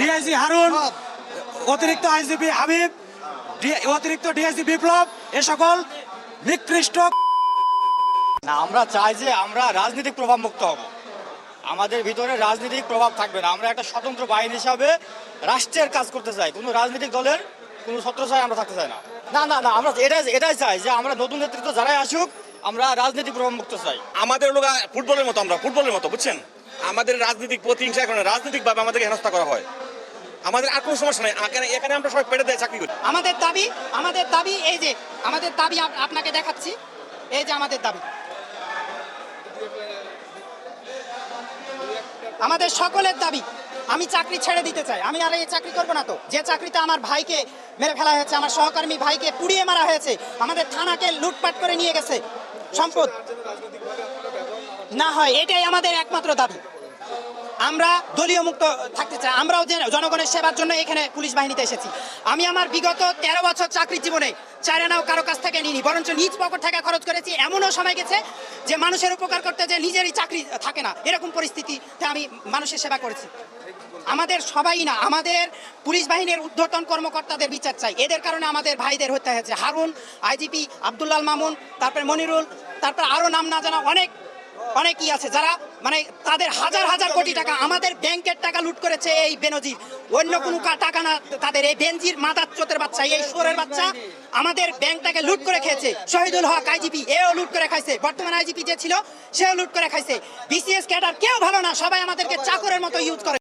DIG Harun, অতিরিক্ত IGP Habib, অতিরিক্ত DIG বিপ্লব, এ সকল নিকৃষ্ট। না, আমরা চাই যে আমরা রাজনৈতিক প্রভাব মুক্ত হব, আমাদের ভিতরে রাজনৈতিক প্রভাব থাকবে না। আমরা একটা স্বতন্ত্র বাহিনী হিসাবে রাষ্ট্রের কাজ করতে চাই, কোনো রাজনৈতিক দলের কোনো ছত্রছায়ায় আমরা থাকতে চাই না। না না না, আমরা এটাই চাই যে আমরা নতুন নেতৃত্ব যারাই আসুক, আমরা রাজনৈতিক প্রভাব মুক্ত চাই। আমাদের লোক ফুটবলের মতো, আমরা ফুটবলের মতো, বুঝছেন, আমাদের রাজনৈতিক প্রতিহিংসা কারণে রাজনৈতিকভাবে আমাদেরকে হেনস্থা করা হয়। আমাদের আর কোনো সমস্যা নেই, এখানে আমরা সবাই পেটে দিয়ে চাকরি করি। আমাদের দাবি এই যে আমাদের দাবি আপনাকে দেখাচ্ছি, এই যে আমাদের দাবি, আমাদের সকলের দাবি। আমি চাকরি ছেড়ে দিতে চাই, আমি আর এই চাকরি করবো না। তো যে চাকরিতে আমার ভাইকে মেরে ফেলা হয়েছে, আমার সহকর্মী ভাইকে পুড়িয়ে মারা হয়েছে, আমাদের থানাকে লুটপাট করে নিয়ে গেছে, সম্পদ না হয়, এটাই আমাদের একমাত্র দাবি। আমরা দলীয় মুক্ত থাকতে চাই, আমরাও যে জনগণের সেবার জন্য এখানে পুলিশ বাহিনীতে এসেছি। আমি আমার বিগত 13 বছর চাকরির জীবনে চায়নাও কারো কাছ থেকে নিইনি, বরঞ্চ নিজ পকেট থেকে খরচ করেছি। এমনও সময় গেছে যে মানুষের উপকার করতে যে নিজেরই চাকরি থাকে না, এরকম পরিস্থিতিতে আমি মানুষের সেবা করেছি। আমাদের সবাই না, আমাদের পুলিশ বাহিনীর ঊর্ধ্বতন কর্মকর্তাদের বিচার চাই। এদের কারণে আমাদের ভাইদের হত্যা হয়েছে। হারুন, আইজিপি আব্দুল্লাল মামুন, তারপরে মনিরুল, তারপর আরও নাম না জানা অনেকই আছে যারা মানে তাদের হাজার হাজার কোটি টাকা, আমাদের ব্যাংকের টাকা লুট করেছে এই বেনজির। অন্য কোনো টাকা না, তাদের এই বেনজির মাদার চোতের বাচ্চা, এই সোরের বাচ্চা আমাদের ব্যাংকটাকে লুট করে খেয়েছে। শহীদুল হক আইজিপি, এও লুট করে খাইছে। বর্তমান আইজিপি যে ছিল সেও লুট করে খাইছে। বিসিএস ক্যাডার কেউ ভালো না, সবাই আমাদেরকে চাকরের মতো ইউজ করে।